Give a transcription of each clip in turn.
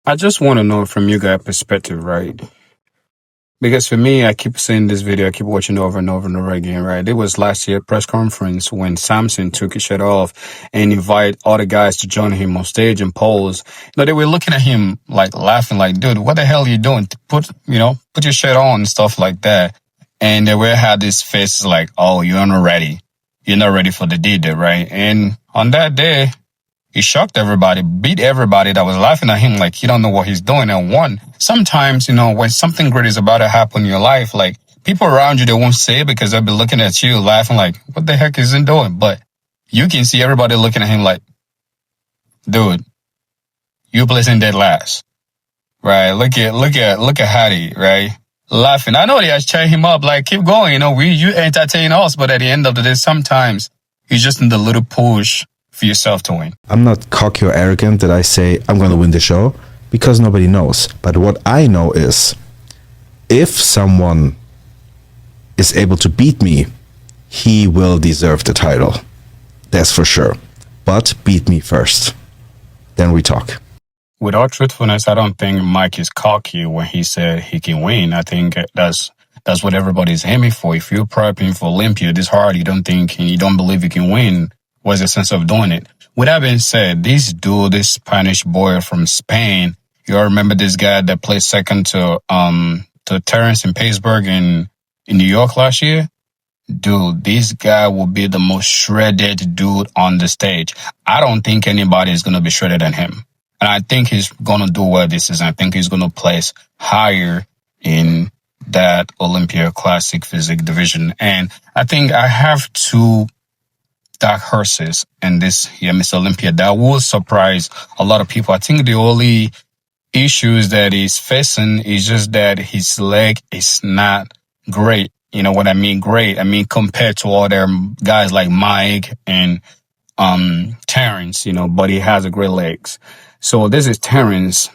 I just want to know from you guys' perspective, right? Because for me, I keep seeing this video, I keep watching it over and over and over again, right? It was last year press conference when Samson took his shirt off and invited all the guys to join him on stage and pose. They were looking at him like laughing, like, dude, what the hell are you doing? Put your shirt on and stuff like that. And they were had this face like, oh, you're not ready. You're not ready for the deed, right? And on that day, he shocked everybody, beat everybody that was laughing at him like he don't know what he's doing and won. Sometimes, when something great is about to happen in your life, like people around you, they won't say it because they'll be looking at you laughing like, what the heck is he doing? But you can see everybody looking at him like, dude, you placing dead last. Right? Look at Hattie, right? Laughing. I know they are cheering him up, like, keep going, you entertain us, but at the end of the day, sometimes you just need a little push for yourself to win. I'm not cocky or arrogant that I say I'm going to win the show, because nobody knows. But what I know is, if someone is able to beat me, he will deserve the title. That's for sure. But beat me first. Then we talk. With all truthfulness, I don't think Mike is cocky when he said he can win. I think that's what everybody's aiming for. If you're prepping for Olympia this hard, you don't think and you don't believe you can win, what's the sense of doing it? With that being said, this dude, this Spanish boy from Spain, you all remember this guy that played second to Terrence in Pittsburgh in New York last year? Dude, this guy will be the most shredded dude on the stage. I don't think anybody is going to be shredded than him. And I think he's going to do well this season. I think he's going to place higher in that Olympia Classic Physique division. And I think I have two dark horses in this year, Mr. Olympia, that will surprise a lot of people. I think the only issues that he's facing is just that his leg is not great. You know what I mean? Great. I mean, compared to other guys like Mike and Terrence, but he has a great legs. So this is Terrence.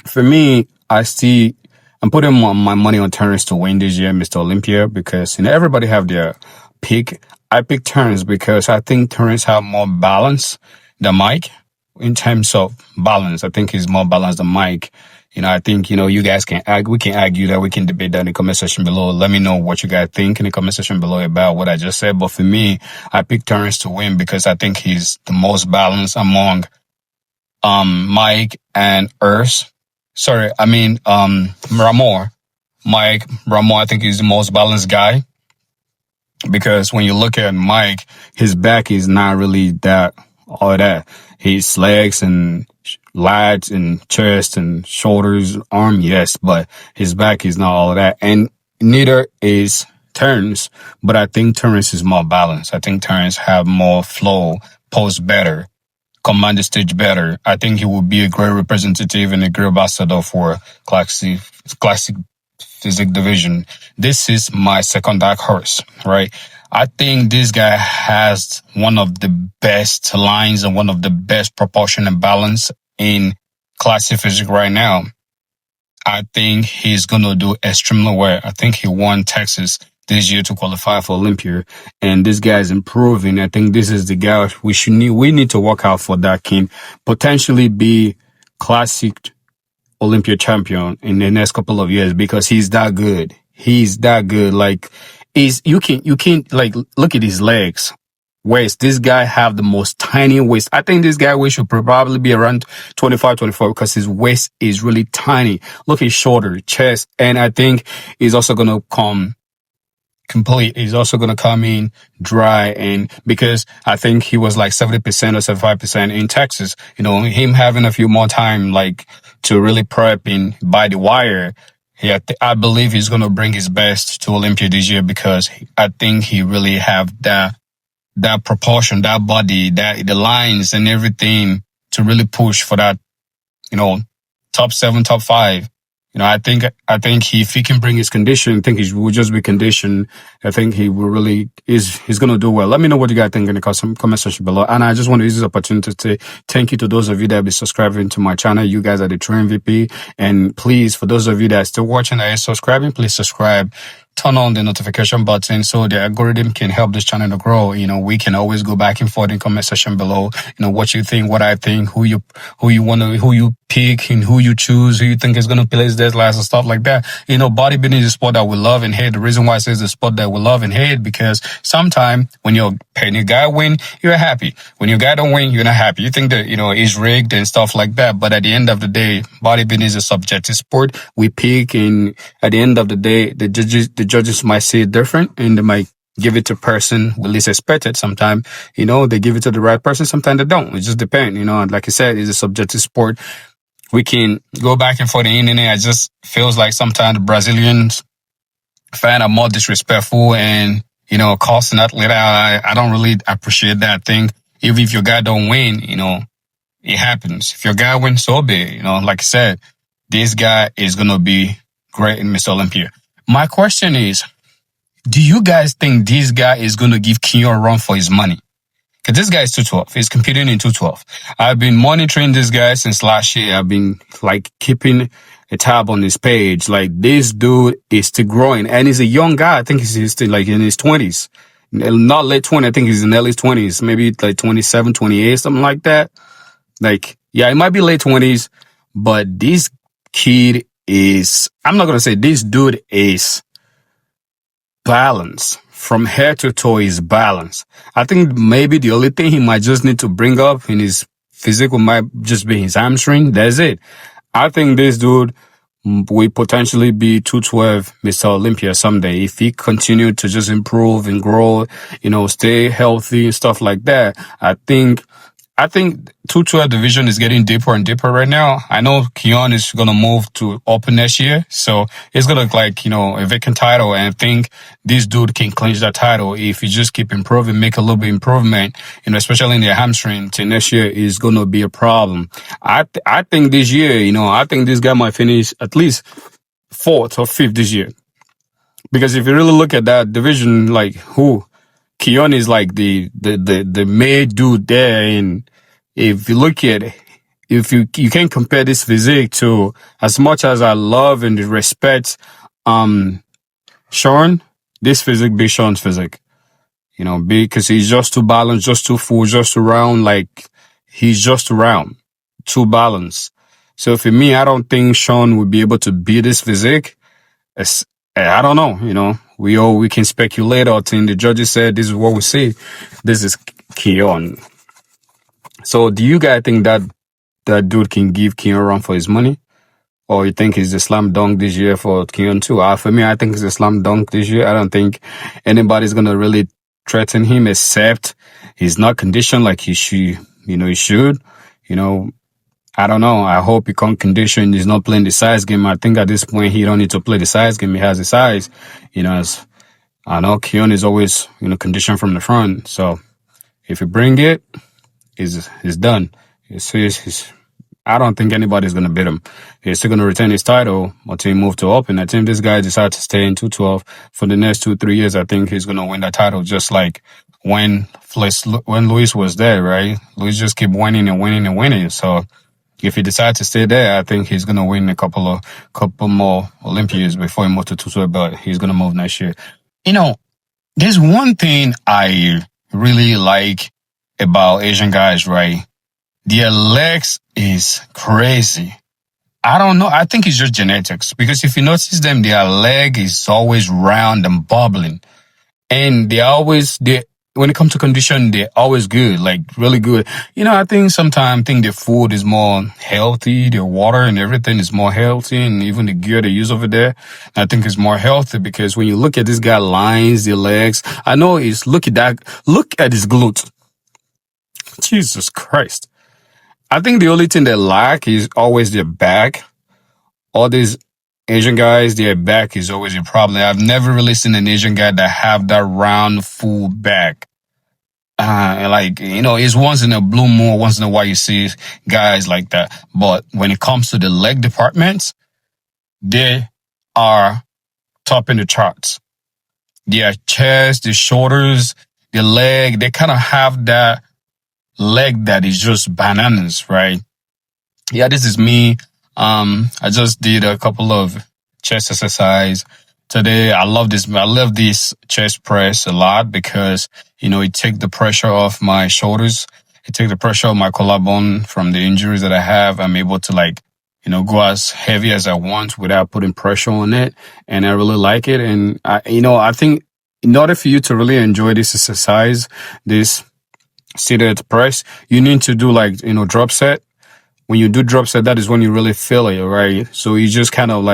For me, I'm putting my money on Terrence to win this year, Mr. Olympia, because everybody have their pick. I picked Terrence because I think Terrence have more balance than Mike in terms of balance. I think he's more balanced than Mike. I think, you guys can argue, we can argue that, we can debate that in the comment section below. Let me know what you guys think in the comment section below about what I just said. But for me, I picked Terrence to win because I think he's the most balanced among Mike and Ramor. Mike Ramor, I think he's the most balanced guy. Because when you look at Mike, his back is not really all that. His legs and lats and chest and shoulders, arm, yes, but his back is not all of that. And neither is Terrence, but I think Terrence is more balanced. I think Terrence have more flow, pose better, command the stage better. I think he will be a great representative and a great ambassador for classic Physique division. This is my second dark horse, right? I think this guy has one of the best lines and one of the best proportion and balance in classic physique right now. I think he's going to do extremely well. I think he won Texas this year to qualify for Olympia, and this guy is improving. I think this is the guy we need to work out for that can potentially be classic Olympia champion in the next couple of years because he's that good. He's that good. Like, you can't like look at his legs. Waist. This guy have the most tiny waist. I think this guy waist should probably be around 25, 24 because his waist is really tiny. Look at his shoulder, chest, and I think he's also gonna come complete. He's also going to come in dry, and because I think he was like 70% or 75% in Texas, him having a few more time like to really prep in by the wire. Yeah, I believe he's going to bring his best to Olympia this year because I think he really have that proportion, that body, the lines and everything to really push for that, top 7, top 5. I think if he can bring his condition, I think he will just be conditioned. I think he will really he's going to do well. Let me know what you guys think in the comment section below. And I just want to use this opportunity to thank you to those of you that have been subscribing to my channel. You guys are the true MVP. And please, for those of you that are still watching and are subscribing, please subscribe. turn on the notification button so the algorithm can help this channel to grow. We can always go back and forth in comment section below. What you think, what I think, who you who you pick and who you choose, who you think is gonna place this last and stuff like that. Bodybuilding is a sport that we love and hate. The reason why I say it's a sport that we love and hate because sometimes when your guy win, you're happy. When your guy don't win, you're not happy. You think that it's rigged and stuff like that. But at the end of the day, bodybuilding is a subjective sport. We pick, and at the end of the day, the judges might see it different, and they might give it to person we least expect it. Sometimes, they give it to the right person. Sometimes they don't. It just depends. Like I said, it's a subjective sport. We can go back and forth the internet. It just feels like sometimes the Brazilians fan are more disrespectful and, costing athlete out. I don't really appreciate that thing. Even if your guy don't win, it happens. If your guy wins, so be it. Like I said, this guy is going to be great in Mr. Olympia. My question is, do you guys think this guy is going to give Keone a run for his money? Because this guy is 212. He's competing in 212. I've been monitoring this guy since last year. I've been keeping a tab on his page. This dude is still growing, and he's a young guy. I think he's still in his 20s, not late 20s. I think he's in early 20s, maybe 27, 28, something like that. Yeah, it might be late 20s, but this kid is, I'm not going to say this dude is balanced. From head to toe is balance. I think maybe the only thing he might just need to bring up in his physical might just be his hamstring. That's it. I think this dude will potentially be 212 Mr. Olympia someday if he continue to just improve and grow, stay healthy and stuff like that. I think 212 division is getting deeper and deeper right now. I know Keone is going to move to open next year. So it's going to look like, a vacant title. And I think this dude can clinch that title if you just keep improving, make a little bit improvement, especially in the hamstring to next year is going to be a problem. I think this year, I think this guy might finish at least 4th or 5th this year. Because if you really look at that division, Keone is the main dude there, and if you look at it, if you can't compare this physique to, as much as I love and respect Sean, this physique be Sean's physique. Because he's just too balanced, just too full, just too round, he's just round, too balanced. So for me, I don't think Sean would be able to beat this physique. I don't know, we can speculate or think the judges said this is what we see. This is Keone. So do you guys think that dude can give Keone a run for his money? Or you think he's a slam dunk this year for Keone too? For me, I think he's a slam dunk this year. I don't think anybody's going to really threaten him except he's not conditioned like he should, he should. I don't know. I hope he can't condition. He's not playing the size game. I think at this point, he don't need to play the size game. He has the size. As I know, Keone is always, conditioned from the front. So if you bring it, it's done. I don't think anybody's going to beat him. He's still going to retain his title until he move to open. I think this guy decides to stay in 212 for the next 2-3 years. I think he's going to win that title just like when Luis was there, right? Luis just keep winning and winning and winning. So if he decides to stay there, I think he's going to win a couple more Olympias before he moves to 212, but he's going to move next year. There's one thing I really like about Asian guys, right? Their legs is crazy. I don't know. I think it's just genetics because if you notice them, their leg is always round and bubbling. And when it comes to condition, they're always good, really good. I think sometimes the food is more healthy, the water and everything is more healthy, and even the gear they use over there, I think is more healthy because when you look at this guy lines, the legs, I know look at his glute. Jesus Christ. I think the only thing they lack is always their back. All these Asian guys, their back is always a problem. I've never really seen an Asian guy that have that round, full back. It's once in a blue moon, once in a while you see guys like that. But when it comes to the leg departments, they are top in the charts. Their chest, the shoulders, the leg, they kind of have that leg that is just bananas, right? Yeah, this is me. I just did a couple of chest exercise today. I love this. I love this chest press a lot because, it takes the pressure off my shoulders. It takes the pressure off my collarbone from the injuries that I have. I'm able to go as heavy as I want without putting pressure on it. And I really like it. And I think in order for you to really enjoy this exercise, this seated press, you need to do drop set. When you do drop set, that is when you really feel it, right? So you just kind of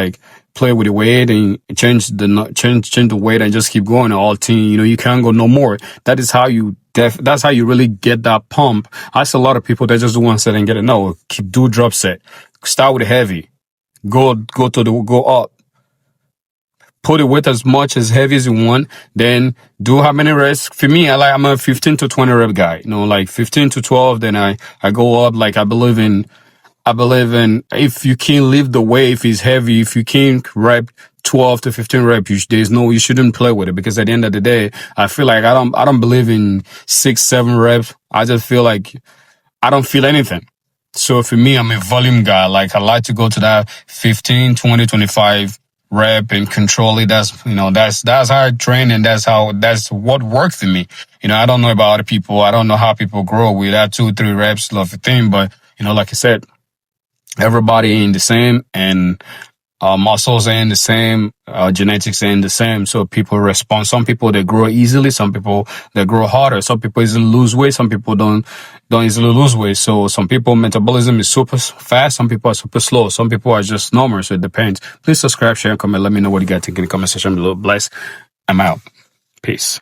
play with the weight and change the weight and just keep going all team. You can't go no more. That is how that's how you really get that pump. I see a lot of people that just do one set and get it. No, do drop set. Start with heavy. Go up. Put it with as much as heavy as you want. Then do how many reps. For me, I'm a 15 to 20 rep guy. 15 to 12. Then I go up. I believe in if you can lift the weight, if it's heavy, if you can rep 12 to 15 reps, you shouldn't play with it, because at the end of the day, I feel like I don't believe in 6, 7 reps. I just feel like I don't feel anything. So for me, I'm a volume guy. I like to go to that 15, 20, 25 rep and control it. That's how I train, and that's what worked for me. I don't know about other people. I don't know how people grow with that 2, 3 reps of a thing, but like I said, everybody ain't the same, and muscles ain't the same, genetics ain't the same. So people respond. Some people, they grow easily. Some people, they grow harder. Some people easily lose weight. Some people don't easily lose weight. So some people, metabolism is super fast. Some people are super slow. Some people are just normal. So it depends. Please subscribe, share, and comment. Let me know what you guys think in the comment section below. Bless. I'm out. Peace.